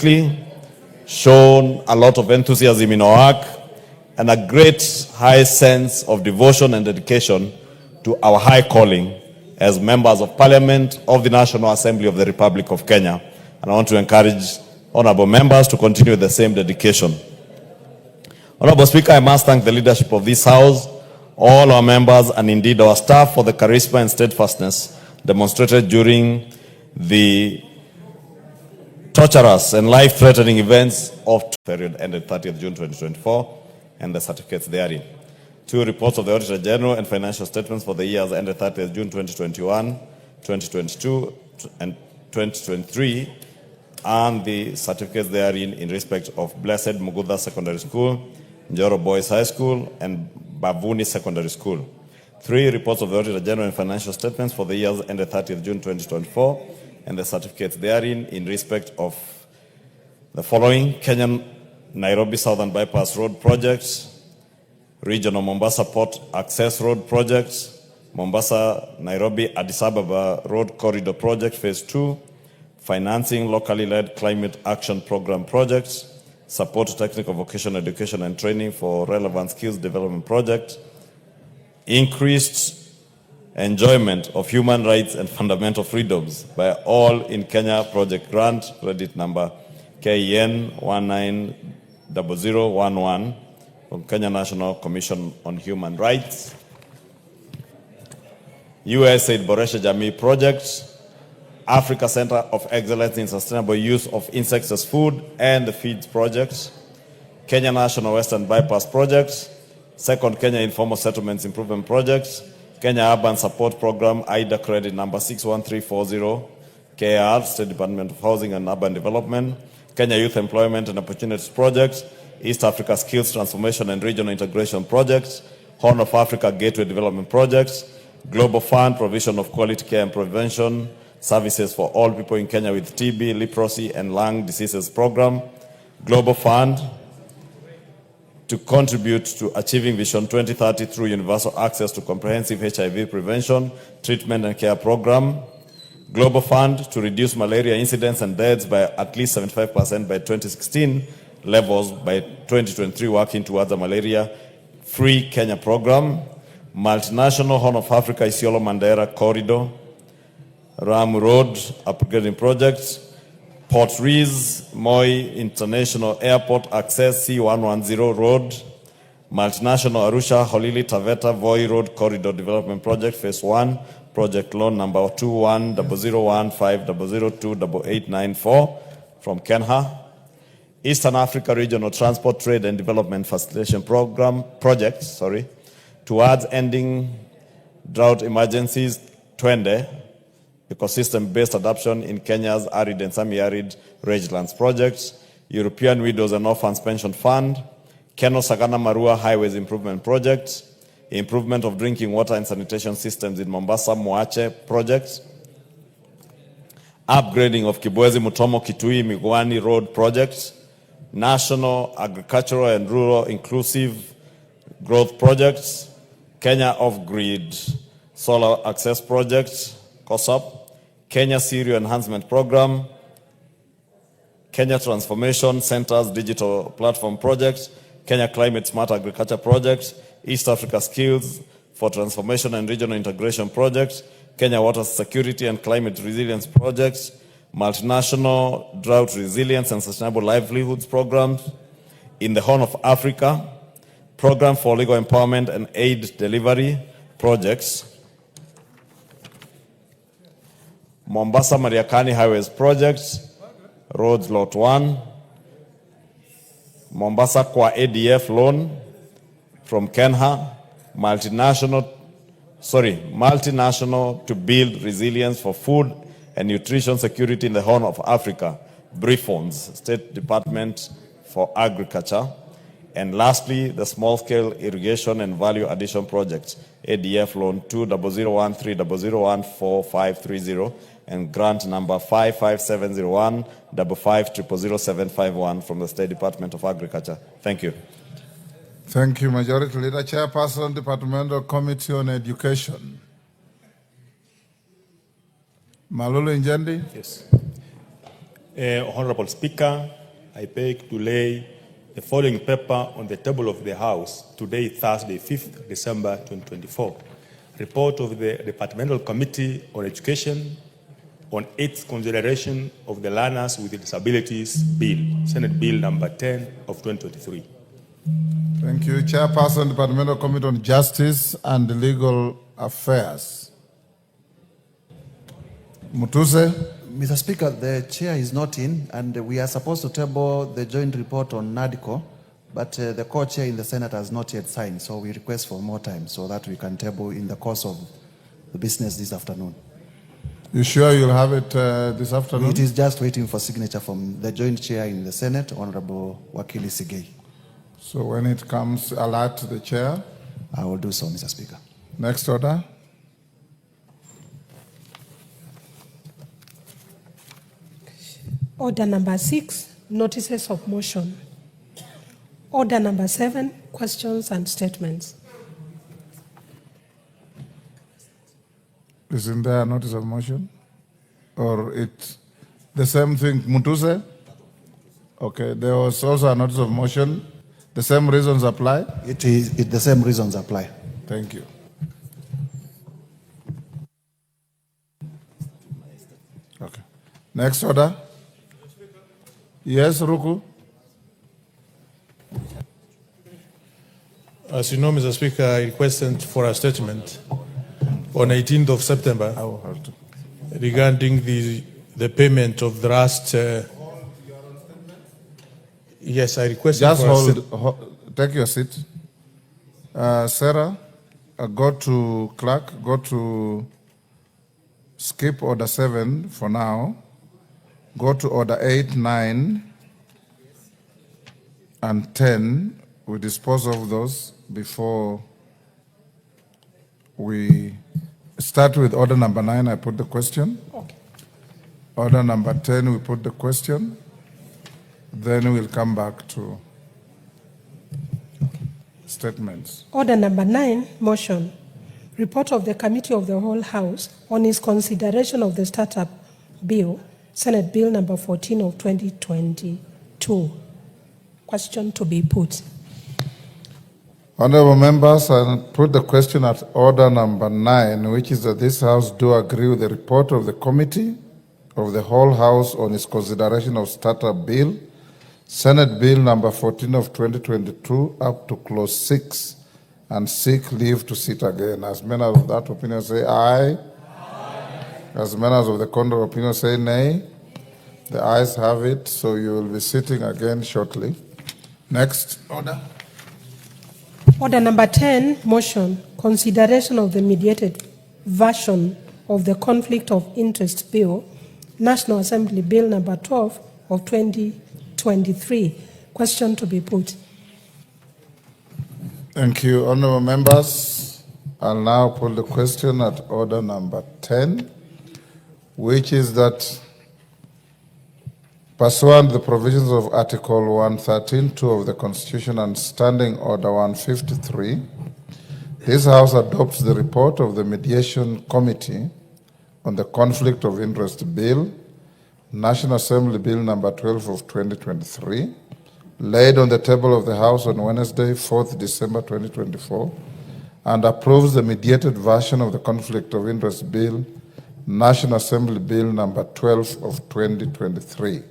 quickly, shown a lot of enthusiasm in our work, and a great high sense of devotion and dedication to our high calling as members of Parliament of the National Assembly of the Republic of Kenya. And I want to encourage honorable members to continue the same dedication. Honorable Speaker, I must thank the leadership of this House, all our members, and indeed our staff for the charisma and steadfastness demonstrated during the torturous and life-threatening events of the period ended 30th June 2024 and the certificates therein. 2 reports of the Auditor General and financial statements for the years ended 30th June 2021, 2022, and 2023, and the certificates therein in respect of Blessed Mugudha Secondary School, Njoro Boys High School, and Bavuni Secondary School. 3 reports of the Auditor General and financial statements for the years ended 30th June 2024, and the certificates therein in respect of the following: Kenyan Nairobi Southern Bypass Road Project, Regional Mombasa Port Access Road Project, Mombasa Nairobi Addis Ababa Road Corridor Project Phase 2, financing locally led climate action program projects, support to technical vocational education and training for relevant skills development project, increased enjoyment of human rights and fundamental freedoms by all in Kenya project grant, credit number KEN 190011 from Kenya National Commission on Human Rights, USAID Boresha Jamii Project, Africa Center of Excellence in Sustainable Use of Insects as Food and the Feeds Project, Kenya National Western Bypass Project, Second Kenya Informal Settlements Improvement Project, Kenya Urban Support Program, IDA credit number 61340, KR, State Department of Housing and Urban Development, Kenya Youth Employment and Opportunities Project, East Africa Skills Transformation and Regional Integration Project, Horn of Africa Gateway Development Project, Global Fund, Provision of Quality Care and Prevention Services for all people in Kenya with TB, leprosy, and lung diseases program, Global Fund, to contribute to achieving Vision 2030 through universal access to comprehensive HIV prevention, treatment, and care program, Global Fund to reduce malaria incidents and deaths by at least 75% by 2016 levels by 2023, working towards a malaria-free Kenya program, multinational Horn of Africa Isiolo Mandera Corridor, Ram Road upgrading projects, Port Rees Moi International Airport Access C110 Road, multinational Arusha Holili Taveta Voi Road Corridor Development Project Phase 1, project loan number 210015002894 from Kenha, Eastern Africa Regional Transport Trade and Development Facilitation Program projects, towards ending drought emergencies, Twende, ecosystem-based adoption in Kenya's arid and semi-arid rangelands projects, European Widows and Orphans Pension Fund, Keno Sagana Marua Highways Improvement Project, improvement of drinking water and sanitation systems in Mombasa Moache projects, upgrading of Kibwezi Mutomo Kitui Migwani Road projects, National Agricultural and Rural Inclusive Growth Projects, Kenya Off-Grid Solar Access Project, COSAP, Kenya Serial Enhancement Program, Kenya Transformation Centers Digital Platform Project, Kenya Climate Smart Agriculture Project, East Africa Skills for Transformation and Regional Integration Project, Kenya Water Security and Climate Resilience Projects, multinational drought resilience and sustainable livelihoods programs in the Horn of Africa, program for legal empowerment and aid delivery projects, Mombasa Mariakani Highways Projects, Roads Lot 1, Mombasa Kwa ADF loan from Kenha, multinational to build resilience for food and nutrition security in the Horn of Africa, BRIFONS, State Department for Agriculture. And lastly, the small-scale irrigation and value addition projects, ADF loan 2001300145530 and grant number 5570155000751 from the State Department of Agriculture. Thank you. Thank you, Majority Leader. Chairperson, Departmental Committee on Education. Malulu Njendi. Yes. Honorable Speaker, I beg to lay the following paper on the table of the House today, Thursday, 5th December 2024. Report of the Departmental Committee on Education on its consideration of the Learners with Disabilities Bill, Senate Bill number 10 of 2023. Thank you. Chairperson, Departmental Committee on Justice and Legal Affairs. Mutuse. Mr. Speaker, the chair is not in, and we are supposed to table the joint report on NADCO, but the co-chair in the Senate has not yet signed, so we request for more time so that we can table in the course of the business this afternoon. You sure you'll have it this afternoon? It is just waiting for signature from the joint chair in the Senate, Honorable Wakili Sigei. So when it comes, alert the chair. I will do so, Mr. Speaker. Next order. Order number 6, notices of motion. Order number 7, questions and statements. Isn't there a notice of motion? Or it's the same thing, Mutuse? Okay, there was also a notice of motion. The same reasons apply? The same reasons apply. Thank you. Okay. Next order. Yes, Ruku. As you know, Mr. Speaker, I requested for a statement on 18th of September regarding the payment of the last. Yes, I requested. Just hold, take your seat. Sarah, go to clerk, go to skip order 7 for now. Go to order 8, 9, and 10. We dispose of those before we start with order number 9. I put the question. Okay. Order number 10, we put the question. Then we'll come back to statements. Order number 9, motion. Report of the Committee of the Whole House on its consideration of the Startup Bill, Senate Bill number 14 of 2022. Question to be put. Honorable members, I put the question at order number 9, which is that this House do agree with the report of the Committee of the Whole House on its consideration of Startup Bill, Senate Bill number 14 of 2022 up to clause 6, and seek leave to sit again. As members of that opinion say aye. As members of the contrary opinion say nay. The ayes have it, so you will be sitting again shortly. Next order. Order number 10, motion. Consideration of the mediated version of the Conflict of Interest Bill, National Assembly Bill number 12 of 2023. Question to be put. Thank you, honorable members. I'll now put the question at order number 10, which is that pursuant to the provisions of Article 113(2) of the Constitution and Standing Order 153, this House adopts the report of the Mediation Committee on the Conflict of Interest Bill, National Assembly Bill number 12 of 2023, laid on the table of the House on Wednesday, 4th December 2024, and approves the mediated version of the Conflict of Interest Bill, National Assembly Bill number 12 of 2023.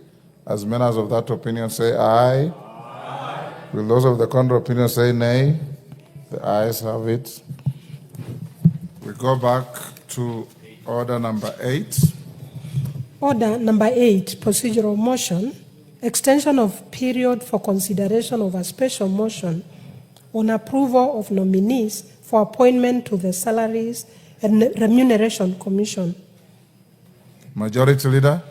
As members of that opinion say aye. Aye. Will those of the contrary opinion say nay? The ayes have it. We go back to order number 8. Order number 8, procedural motion. Extension of period for consideration of a special motion on approval of nominees for appointment to the Salaries and Remuneration Commission. Majority Leader.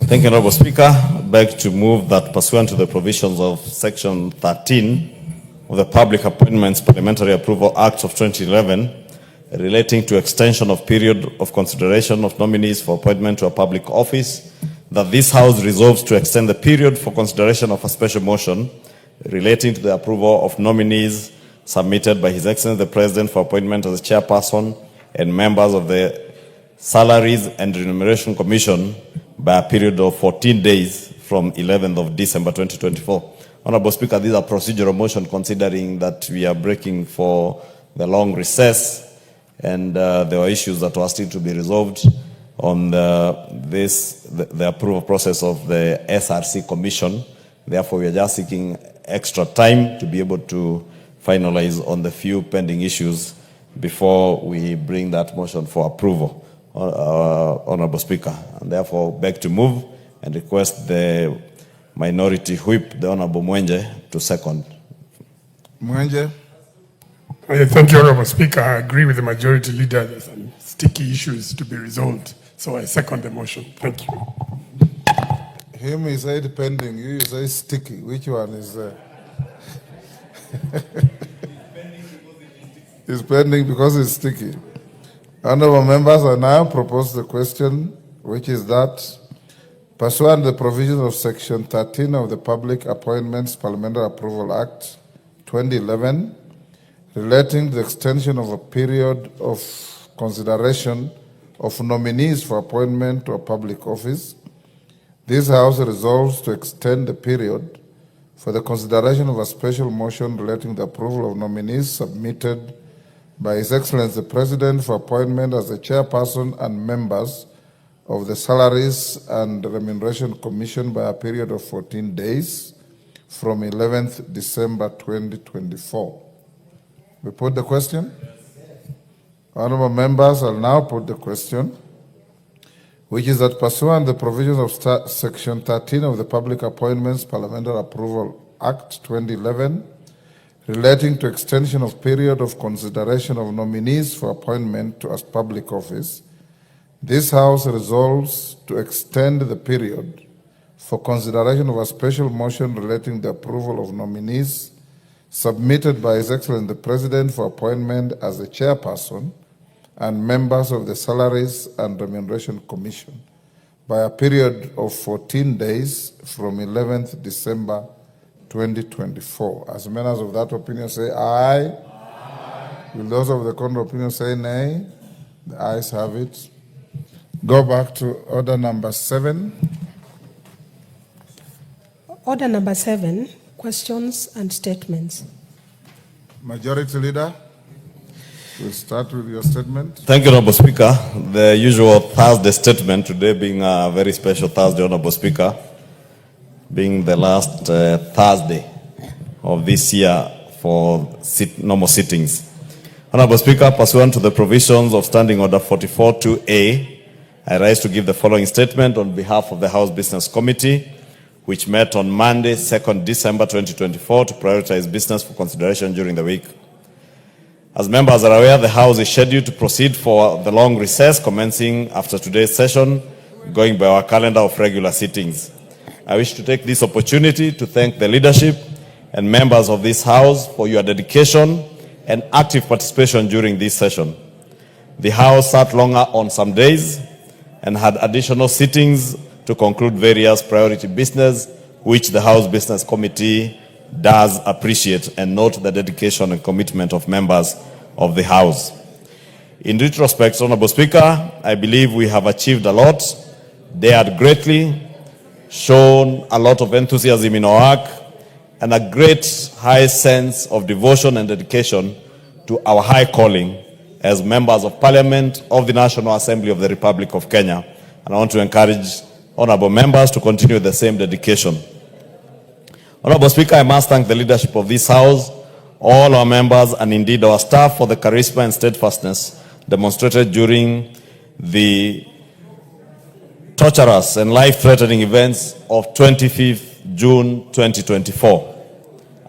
Thank you, Honorable Speaker. I beg to move that pursuant to the provisions of Section 13 of the Public Appointments Parliamentary Approval Act of 2011 relating to extension of period of consideration of nominees for appointment to a public office, that this House resolves to extend the period for consideration of a special motion relating to the approval of nominees submitted by His Excellency the President for appointment as a chairperson and members of the Salaries and Remuneration Commission by a period of 14 days from 11th of December 2024. Honorable Speaker, these are procedural motion considering that we are breaking for the long recess and there were issues that were still to be resolved on the approval process of the SRC Commission. Therefore, we are just seeking extra time to be able to finalize on the few pending issues before we bring that motion for approval, Honorable Speaker. And therefore, beg to move and request the minority whip, the Honorable Mwenje, to second. Mwenje. Thank you, Honorable Speaker. I agree with the majority leader. There's some sticky issues to be resolved. So I second the motion. Thank you. Him is said pending, you say sticky. Which one is It's pending because it's sticky. Honorable members, I now propose the question, which is that, pursuant to the provisions of Section 13 of the Public Appointments Parliamentary Approval Act 2011, relating to the extension of a period of consideration of nominees for appointment to a public office, this House resolves to extend the period for the consideration of a special motion relating to the approval of nominees submitted by His Excellency the President for appointment as the chairperson and members of the Salaries and Remuneration Commission by a period of 14 days from 11th December 2024. We put the question? Honorable members, I'll now put the question, which is that pursuant to the provisions of Section 13 of the Public Appointments Parliamentary Approval Act 2011, relating to extension of period of consideration of nominees for appointment to a public office, this House resolves to extend the period for consideration of a special motion relating to the approval of nominees submitted by His Excellency the President for appointment as the chairperson and members of the Salaries and Remuneration Commission by a period of 14 days from 11th December 2024. As members of that opinion say aye. Aye. Will those of the contrary opinion say nay? The ayes have it. Go back to order number 7. Order number 7, questions and statements. Majority Leader, we'll start with your statement. Thank you, Honorable Speaker. The usual Thursday statement, today being a very special Thursday, Honorable Speaker, being the last Thursday of this year for normal sittings. Honorable Speaker, pursuant to the provisions of Standing Order 44-2A, I rise to give the following statement on behalf of the House Business Committee, which met on Monday, 2nd December 2024, to prioritize business for consideration during the week. As members are aware, the House is scheduled to proceed for the long recess commencing after today's session, going by our calendar of regular sittings. I wish to take this opportunity to thank the leadership and members of this House for your dedication and active participation during this session. The House sat longer on some days and had additional sittings to conclude various priority business, which the House Business Committee does appreciate and note the dedication and commitment of members of the House. In retrospect, Honorable Speaker, I believe we have achieved a lot, dared greatly, shown a lot of enthusiasm in our work, and a great high sense of devotion and dedication to our high calling as members of Parliament of the National Assembly of the Republic of Kenya. And I want to encourage honorable members to continue the same dedication. Honorable Speaker, I must thank the leadership of this House, all our members, and indeed our staff for the charisma and steadfastness demonstrated during the torturous and life-threatening events of 25th June 2024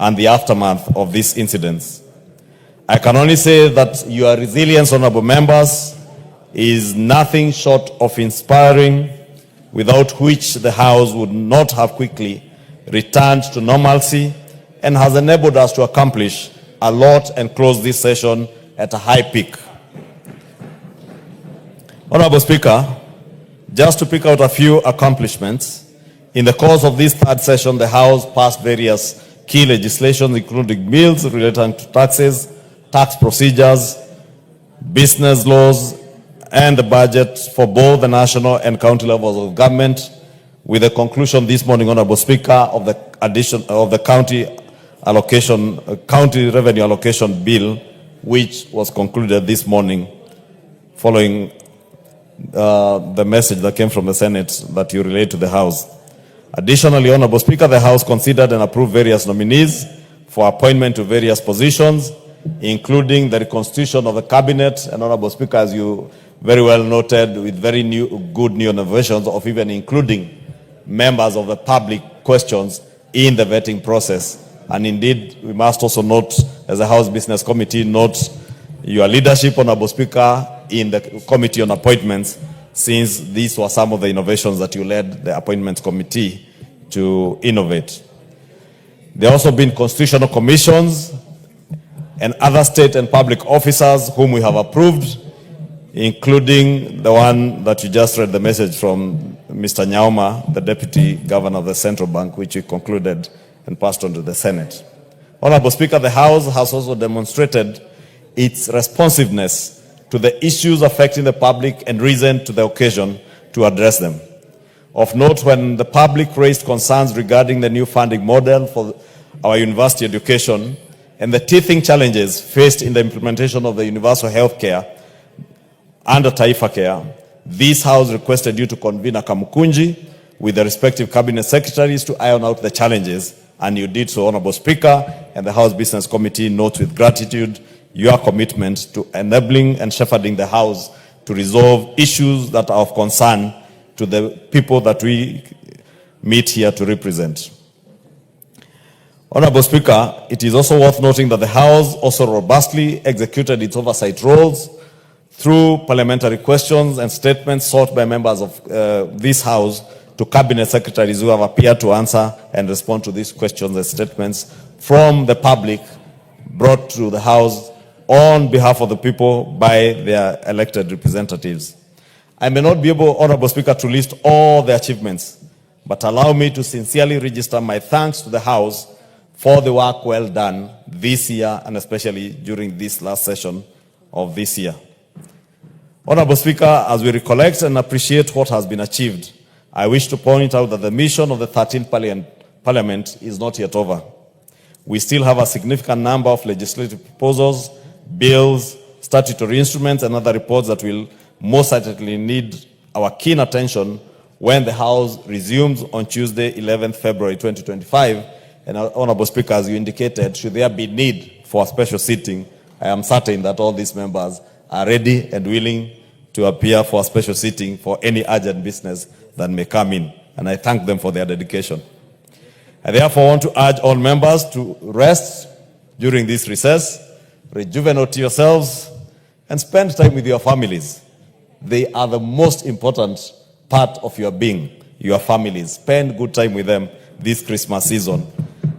and the aftermath of these incidents. I can only say that your resilience, honorable members, is nothing short of inspiring, without which the House would not have quickly returned to normalcy, and has enabled us to accomplish a lot and close this session at a high peak. Honorable Speaker, just to pick out a few accomplishments, in the course of this third session, the House passed various key legislation, including bills relating to taxes, tax procedures, business laws, and the budget for both the national and county levels of government, with the conclusion this morning, Honorable Speaker, of the addition of the county revenue allocation bill, which was concluded this morning following the message that came from the Senate that you relayed to the House. Additionally, Honorable Speaker, the House considered and approved various nominees for appointment to various positions, including the reconstitution of the cabinet, and Honorable Speaker, as you very well noted, with very good new innovations of even including members of the public questions in the vetting process. And indeed, we must also note, as the House Business Committee, note your leadership, Honorable Speaker, in the Committee on Appointments, since these were some of the innovations that you led the Appointments Committee to innovate. There have also been constitutional commissions and other state and public officers whom we have approved, including the one that you just read the message from Mr. Nyaoma, the Deputy Governor of the Central Bank, which we concluded and passed on to the Senate. Honorable Speaker, the House has also demonstrated its responsiveness to the issues affecting the public and risen to the occasion to address them. Of note, when the public raised concerns regarding the new funding model for our university education and the teething challenges faced in the implementation of the universal health care under Taifa Care, this House requested you to convene a Kamukunji with the respective cabinet secretaries to iron out the challenges, and you did so, Honorable Speaker, and the House Business Committee notes with gratitude your commitment to enabling and shepherding the House to resolve issues that are of concern to the people that we meet here to represent. Honorable Speaker, it is also worth noting that the House also robustly executed its oversight roles through parliamentary questions and statements sought by members of this House to cabinet secretaries who have appeared to answer and respond to these questions and statements from the public brought to the House on behalf of the people by their elected representatives. I may not be able, Honorable Speaker, to list all the achievements, but allow me to sincerely register my thanks to the House for the work well done this year, and especially during this last session of this year. Honorable Speaker, as we recollect and appreciate what has been achieved, I wish to point out that the mission of the 13th Parliament is not yet over. We still have a significant number of legislative proposals, bills, statutory instruments, and other reports that will most certainly need our keen attention when the House resumes on Tuesday, 11th February 2025. And Honorable Speaker, as you indicated, should there be need for a special sitting, I am certain that all these members are ready and willing to appear for a special sitting for any urgent business that may come in. And I thank them for their dedication. I therefore want to urge all members to rest during this recess, rejuvenate yourselves, and spend time with your families. They are the most important part of your being, your families. Spend good time with them this Christmas season.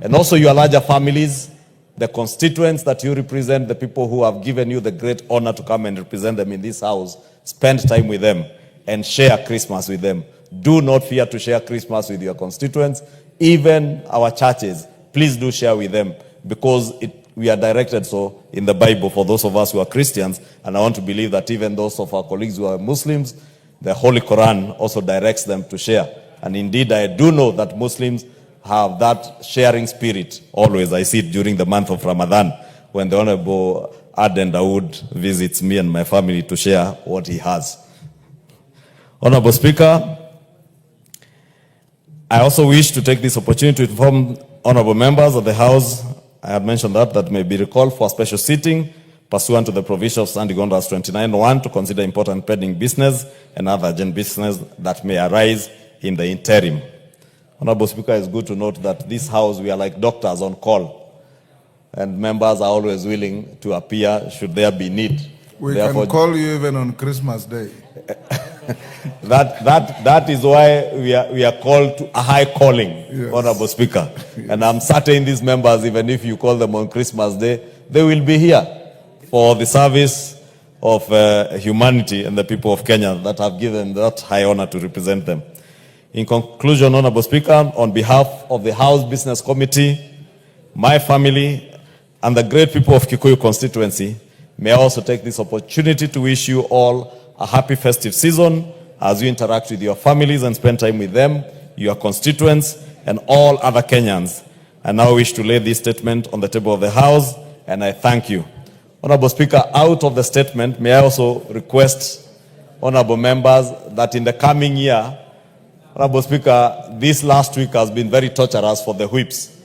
And also your larger families, the constituents that you represent, the people who have given you the great honor to come and represent them in this House, spend time with them and share Christmas with them. Do not fear to share Christmas with your constituents. Even our churches, please do share with them, because we are directed so in the Bible for those of us who are Christians, and I want to believe that even those of our colleagues who are Muslims, the Holy Quran also directs them to share. And indeed, I do know that Muslims have that sharing spirit always. I see it during the month of Ramadan when the Honorable Aden Dawood visits me and my family to share what he has. Honorable Speaker, I also wish to take this opportunity to inform honorable members of the House, I had mentioned that may be recalled for a special sitting pursuant to the provision of Standing Orders 29(1) to consider important pending business and other urgent business that may arise in the interim. Honorable Speaker, it's good to note that this House, we are like doctors on call, and members are always willing to appear should there be need. We can call you even on Christmas Day. That is why we are called to a high calling, yes. Honorable Speaker. Yes. And I'm certain these members, even if you call them on Christmas Day, they will be here for the service of humanity and the people of Kenya that have given that high honor to represent them. In conclusion, Honorable Speaker, on behalf of the House Business Committee, my family, and the great people of Kikuyu constituency, may I also take this opportunity to wish you all a happy festive season as you interact with your families and spend time with them, your constituents, and all other Kenyans. I now wish to lay this statement on the table of the House, and I thank you. Honorable Speaker, out of the statement, may I also request, honorable members, that in the coming year, Honorable Speaker, this last week has been very torturous for the whips.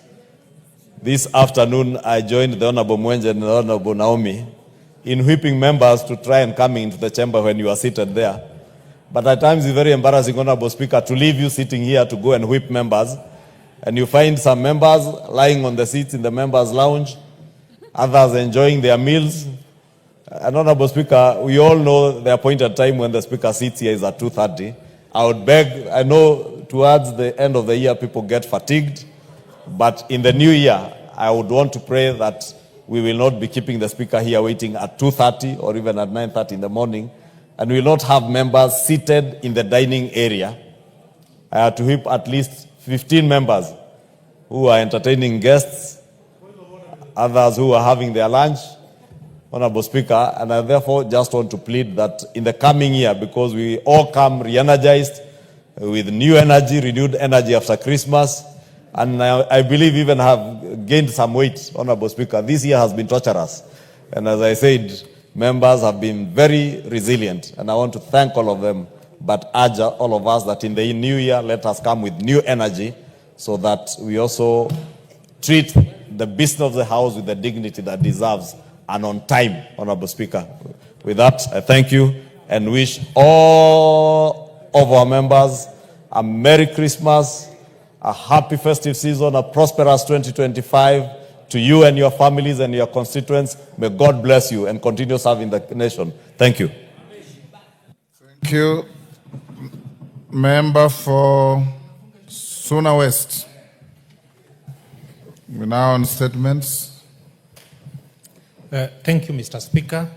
This afternoon, I joined the Honorable Mwenje and the Honorable Naomi in whipping members to try and come into the chamber when you are seated there. But at times it's very embarrassing, Honorable Speaker, to leave you sitting here to go and whip members, and you find some members lying on the seats in the members' lounge, others enjoying their meals. And Honorable Speaker, we all know the appointed time when the Speaker sits here is at 2:30. I would beg, I know towards the end of the year people get fatigued, but in the new year, I would want to pray that we will not be keeping the Speaker here waiting at 2:30 or even at 9:30 in the morning, and we will not have members seated in the dining area. I had to whip at least 15 members who are entertaining guests, others who are having their lunch, Honorable Speaker, and I therefore just want to plead that in the coming year, because we all come re-energized with new energy, renewed energy after Christmas, and I believe even have gained some weight, Honorable Speaker. This year has been torturous, and as I said, members have been very resilient, and I want to thank all of them, but urge all of us that in the new year, let us come with new energy so that we also treat the business of the House with the dignity that deserves and on time, Honorable Speaker. With that, I thank you and wish all of our members a Merry Christmas, a happy festive season, a prosperous 2025 to you and your families and your constituents. May God bless you and continue serving the nation. Thank you. Thank you. Member for Suna West. We're now on statements. Thank you, Mr. Speaker.